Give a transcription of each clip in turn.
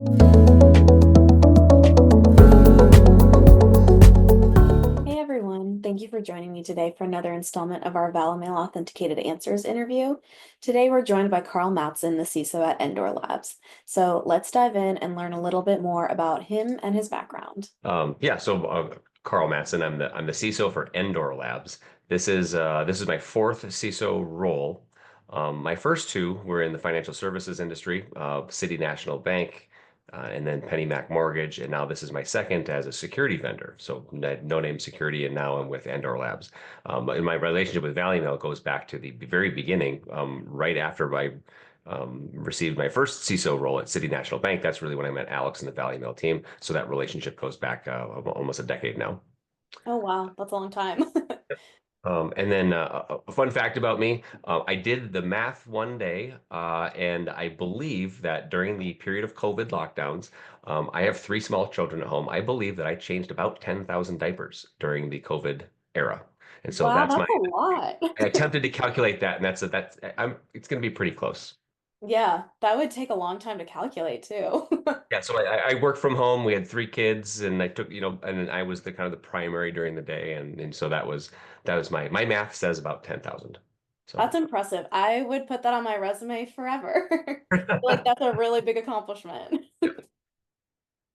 Hey everyone, thank you for joining me today for another installment of our Valimail Authenticated Answers interview. Today we're joined by Karl Mattson, the CISO at Endor Labs. So let's dive in and learn a little bit more about him and his background. Karl Mattson. I'm the CISO for Endor Labs. This is my fourth CISO role. My first two were in the financial services industry, City National Bank, and then PennyMac Mortgage, and now this is my second as a security vendor. So no name security, and now I'm with Endor Labs. And my relationship with Valimail goes back to the very beginning, right after I received my first CISO role at City National Bank. That's really when I met Alex and the Valimail team. So that relationship goes back almost a decade now. Oh wow, that's a long time. And then a fun fact about me, I did the math one day, and I believe that during the period of COVID lockdowns, I have three small children at home. I believe that I changed about 10,000 diapers during the COVID era. And so Wow, that's my, that's a lot. I attempted to calculate that, and it's going to be pretty close. Yeah, that would take a long time to calculate too. Yeah, so I worked from home. We had three kids, and I took, and I was the kind of the primary during the day, and so that was my math says about 10,000. So That's impressive. I would put that on my resume forever. I feel like that's a really big accomplishment.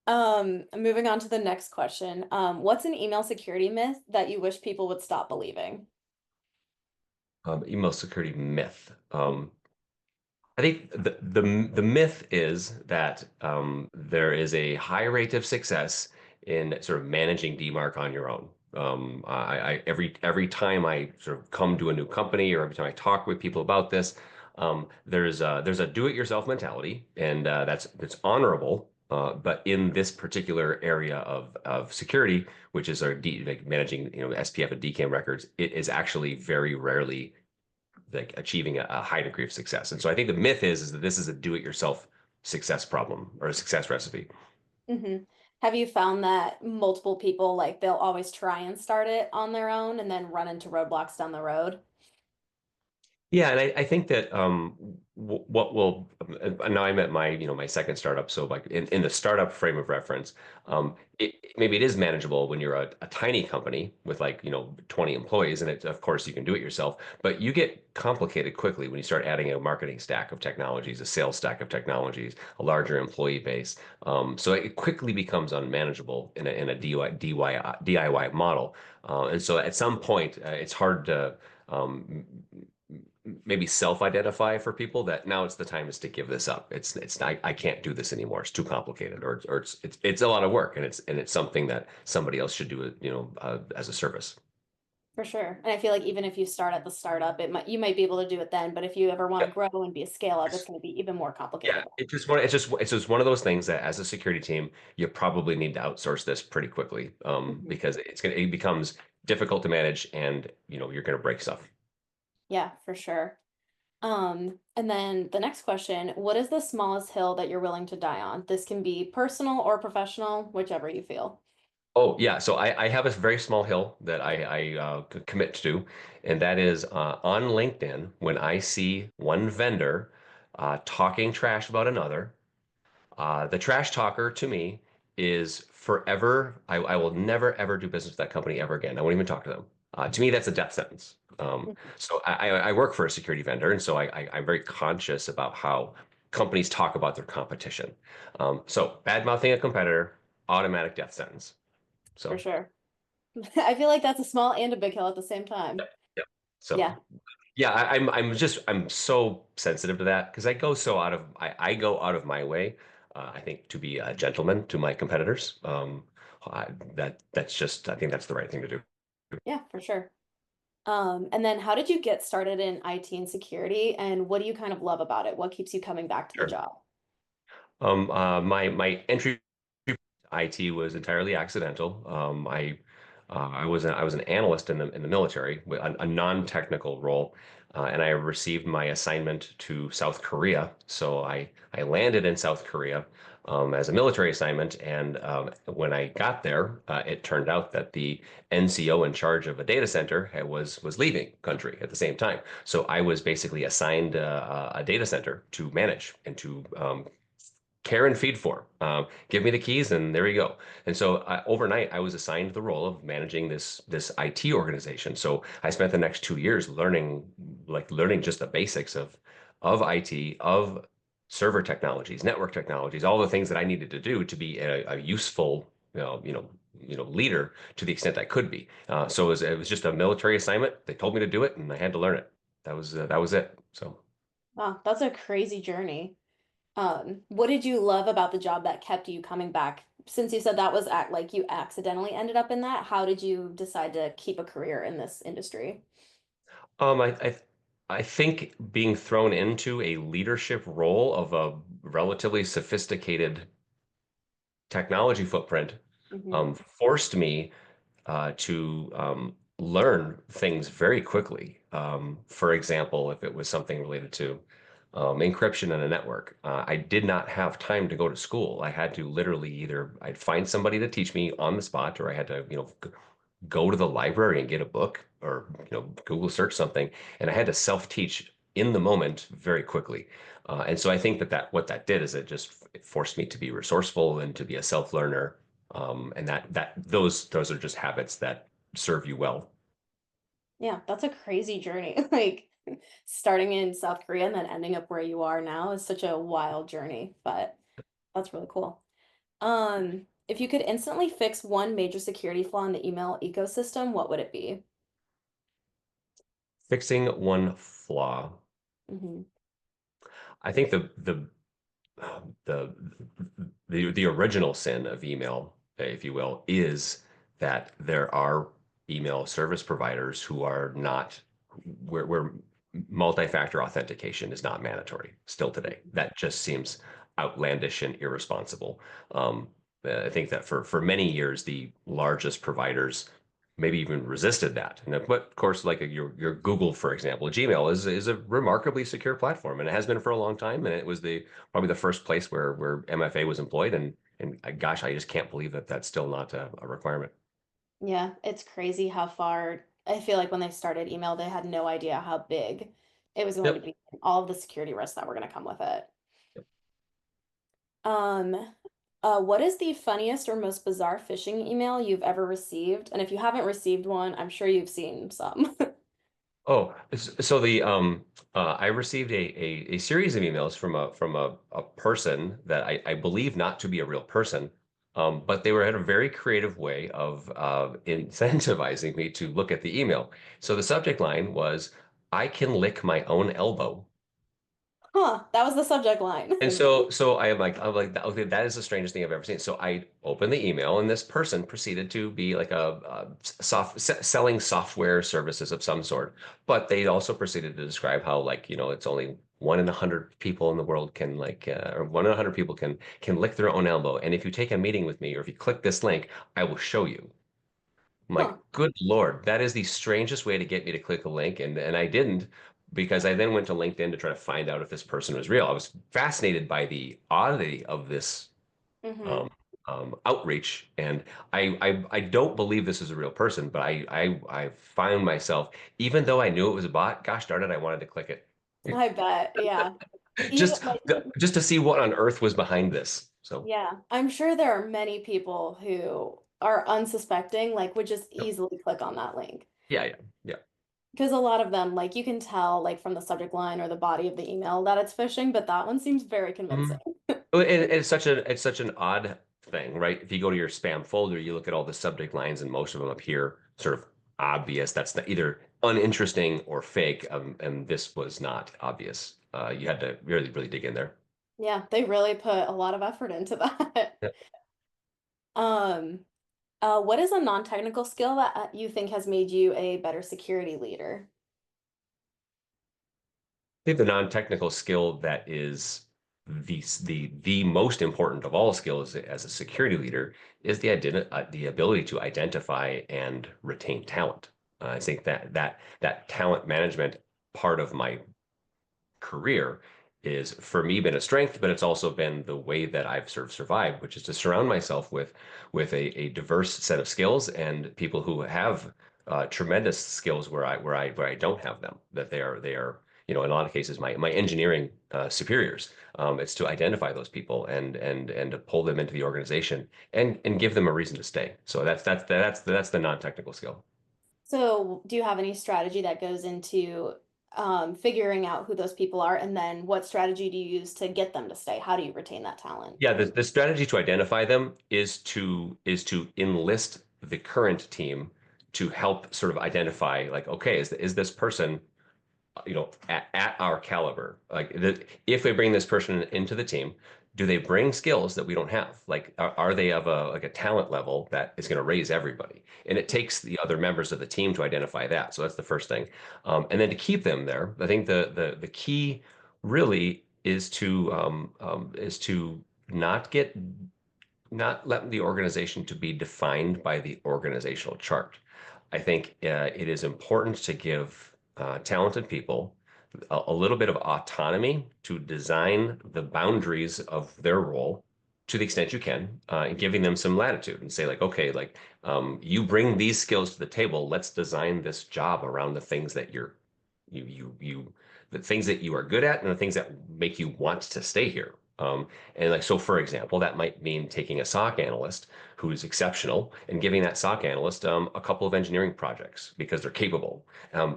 Moving on to the next question. What's an email security myth that you wish people would stop believing? email security myth. I think the myth is that there is a high rate of success in sort of managing DMARC on your own. Every time I sort of come to a new company or every time I talk with people about this, there's a do-it-yourself mentality, and that's honorable. But in this particular area of security, which is like managing SPF and DKIM records, it is actually very rarely like achieving a high degree of success. And so I think the myth is that this is a do-it-yourself success problem or a success recipe. Hmm. Have you found that multiple people, like, they'll always try and start it on their own and then run into roadblocks down the road? Yeah, and I think that what will now I'm at my second startup, so like in the startup frame of reference, maybe it is manageable when you're a tiny company with like 20 employees, and of course you can do it yourself, but you get complicated quickly when you start adding a marketing stack of technologies, a sales stack of technologies, a larger employee base. So it quickly becomes unmanageable in a DIY model, and so at some point it's hard to um, maybe self-identify for people that now it's the time is to give this up. I can't do this anymore. It's too complicated, or it's a lot of work, and it's something that somebody else should do, as a service. For sure. And I feel like even if you start at the startup, you might be able to do it then, but if you ever want to Yeah, grow and be a scale up, it's going to be even more yeah. complicated. It's just one of those things that as a security team, you probably need to outsource this pretty quickly, Mhm. because it becomes difficult to manage, and you're going to break stuff. Yeah, for sure. And then the next question, what is the smallest hill that you're willing to die on? This can be personal or professional, whichever you feel. Oh yeah, so I have a very small hill that I commit to, and that is on LinkedIn. When I see one vendor talking trash about another, the trash talker to me is forever. I will never ever do business with that company ever again. I won't even talk to them. To me, that's a death sentence. So I work for a security vendor, and so I'm very conscious about how companies talk about their competition. So bad mouthing a competitor, automatic death sentence. For So. sure. I feel like that's a small and a big hill at the same time. Yeah. So Yeah. yeah, I'm so sensitive to that because I go out of my way, I think, to be a gentleman to my competitors. That's just I think that's the right thing to do. Yeah, for sure. And then how did you get started in IT and security, and what do you kind of love about it? What keeps you coming back to the Sure. job? My entry to IT was entirely accidental. I was an analyst in the military, a non-technical role, and I received my assignment to South Korea. So I landed in South Korea as a military assignment, and when I got there, it turned out that the NCO in charge of a data center was leaving country at the same time. So I was basically assigned a data center to manage and to care and feed for. Give me the keys, and there you go. And so overnight, I was assigned the role of managing this IT organization. So I spent the next 2 years learning just the basics of IT, of server technologies, network technologies, all the things that I needed to do to be a useful, leader to the extent I could be. So it was just a military assignment. They told me to do it, and I had to learn it. That was it. So. Wow, that's a crazy journey. What did you love about the job that kept you coming back? Since you said that was act like you accidentally ended up in that, how did you decide to keep a career in this industry? Um, I, I I think being thrown into a leadership role of a relatively sophisticated technology footprint Hmm. forced me to learn things very quickly. For example, if it was something related to encryption in a network, I did not have time to go to school. I had to literally either I'd find somebody to teach me on the spot, or I had to, go to the library and get a book, or Google search something, and I had to self-teach in the moment very quickly. And so I think that what that did is it forced me to be resourceful and to be a self-learner. And those are just habits that serve you well. Yeah, that's a crazy journey. Like starting in South Korea and then ending up where you are now is such a wild journey, but that's really cool. If you could instantly fix one major security flaw in the email ecosystem, what would it be? Fixing one flaw. Hmm. I think the the original sin of email, if you will, is that there are email service providers who are not where multi-factor authentication is not mandatory still today. That just seems outlandish and irresponsible. Um, I think that for many years, the largest providers maybe even resisted that. But of course, like your Google, for example, Gmail is a remarkably secure platform, and it has been for a long time. And it was the probably the first place where MFA was employed. And gosh, I just can't believe that that's still not a requirement. Yeah, it's crazy how far I feel like when they started email, they had no idea how big it was going to Yep. be, all of the security risks that were going to come with it. Um, what is the funniest or most bizarre phishing email you've ever received? And if you haven't received one, I'm sure you've seen some. Oh, so the I received a series of emails from a person that I believe not to be a real person, but they were had a very creative way of incentivizing me to look at the email. So the subject line was, "I can lick my own elbow." Huh, that was the subject line. And so I'm like, okay, that is the strangest thing I've ever seen. So I opened the email, and this person proceeded to be like selling software services of some sort. But they also proceeded to describe how, like, it's only 1 in 100 people in the world can, like, or 1 in 100 people can lick their own elbow. And if you take a meeting with me, or if you click this link, I will show you. I'm like, Huh. good Lord, that is the strangest way to get me to click a link. And I didn't, because I then went to LinkedIn to try to find out if this person was real. I was fascinated by the oddity of this Hmm. um, outreach. And I don't believe this is a real person, but I found myself, even though I knew it was a bot, gosh darn it, I wanted to click it. I bet. Yeah. Even Just like, just to see what on earth was behind this. So, yeah, I'm sure there are many people who are unsuspecting, like would just yep. easily click on that link. Yeah, yeah, yeah. Because a lot of them, like you can tell, like from the subject line or the body of the email that it's phishing, but that one seems very convincing. Mhm. And it's such an odd thing, right? If you go to your spam folder, you look at all the subject lines, and most of them appear sort of obvious. That's either uninteresting or fake. And this was not obvious. You had to really, really dig in there. Yeah, they really put a lot of effort into that. Yeah. Um, what is a non-technical skill that you think has made you a better security leader? I think the non-technical skill that is the most important of all skills as a security leader is the ability to identify and retain talent. I think that talent management part of my career is for me been a strength, but it's also been the way that I've sort of survived, which is to surround myself with a diverse set of skills and people who have tremendous skills where I don't have them. That they are in a lot of cases, my engineering superiors. It's to identify those people and to pull them into the organization and give them a reason to stay. So that's the non-technical skill. So, do you have any strategy that goes into figuring out who those people are, and then what strategy do you use to get them to stay? How do you retain that talent? Yeah, the strategy to identify them is to enlist the current team to help sort of identify like, okay, is this person at our caliber? Like, if we bring this person into the team, do they bring skills that we don't have? Like, are they of a talent level that is going to raise everybody? And it takes the other members of the team to identify that. So that's the first thing. And then to keep them there, I think the key really is to not let the organization to be defined by the organizational chart. I think it is important to give talented people a little bit of autonomy to design the boundaries of their role to the extent you can, and giving them some latitude and say like, okay, like you bring these skills to the table. Let's design this job around the things that the things that you are good at and the things that make you want to stay here. And like, so for example, that might mean taking a SOC analyst who's exceptional and giving that SOC analyst a couple of engineering projects because they're capable.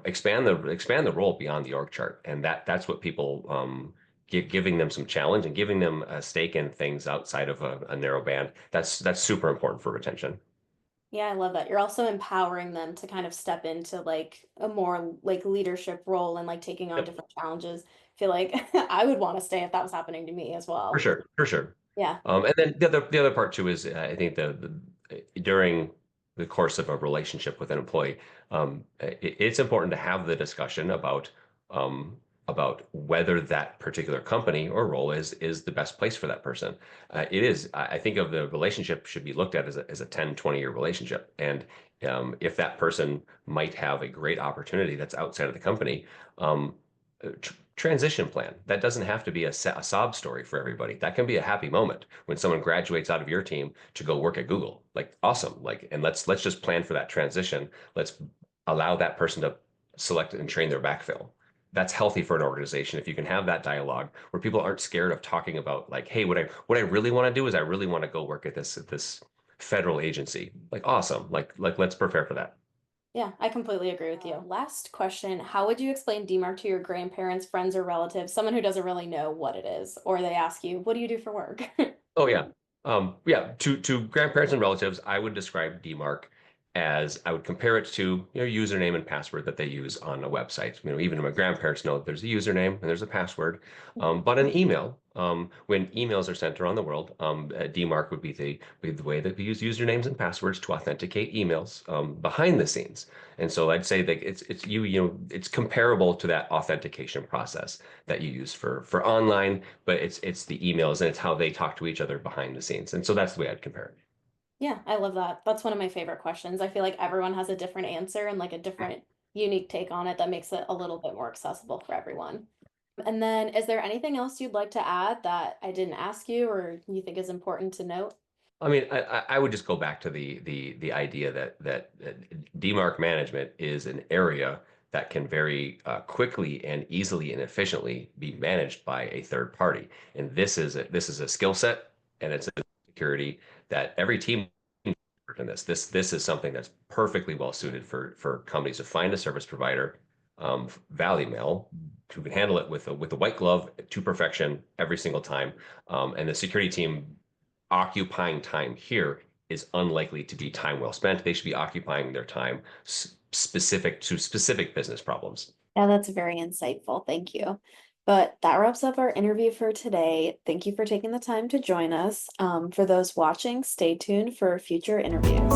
Expand the role beyond the org chart, and that's what people giving them some challenge and giving them a stake in things outside of a narrow band. That's super important for retention. Yeah, I love that. You're also empowering them to kind of step into like a more like leadership role and like taking on Yep, different challenges. I feel like I would want to stay if that was happening to me as for well. sure, for sure. Yeah. And then the other part too is I think during the course of a relationship with an employee, it's important to have the discussion about whether that particular company or role is the best place for that person. It is. I think of the relationship should be looked at as a 10, 20-year relationship. And if that person might have a great opportunity that's outside of the company, transition plan. That doesn't have to be a sob story for everybody. That can be a happy moment when someone graduates out of your team to go work at Google. Like awesome. Like, and let's just plan for that transition. Let's allow that person to select and train their backfill. That's healthy for an organization if you can have that dialogue where people aren't scared of talking about like, hey, what I really want to do is I really want to go work at this federal agency. Like awesome. Like let's prepare for that. Yeah, I completely agree with you. Last question. How would you explain DMARC to your grandparents, friends, or relatives, someone who doesn't really know what it is, or they ask you, what do you do for work? Oh yeah. Yeah, to grandparents and relatives, I would describe DMARC as I would compare it to username and password that they use on a website. Even my grandparents know that there's a username and there's a password. But an email, when emails are sent around the world, DMARC would be the way that we use usernames and passwords to authenticate emails behind the scenes. And so I'd say that it's comparable to that authentication process that you use for online, but it's the emails and it's how they talk to each other behind the scenes. And so that's the way I'd compare it. Yeah, I love that. That's one of my favorite questions. I feel like everyone has a different answer and like a different unique take on it that makes it a little bit more accessible for everyone. And then, is there anything else you'd like to add that I didn't ask you or you think is important to note? I mean, I would just go back to the idea that DMARC management is an area that can very quickly and easily and efficiently be managed by a third party. And this is a skill set and it's a security that every team in this is something that's perfectly well suited for companies to find a service provider, Valimail, who can handle it with a white glove to perfection every single time. And the security team occupying time here is unlikely to be time well spent. They should be occupying their time specific to specific business problems. Yeah, that's very insightful. Thank you. But that wraps up our interview for today. Thank you for taking the time to join us. For those watching, stay tuned for future interviews.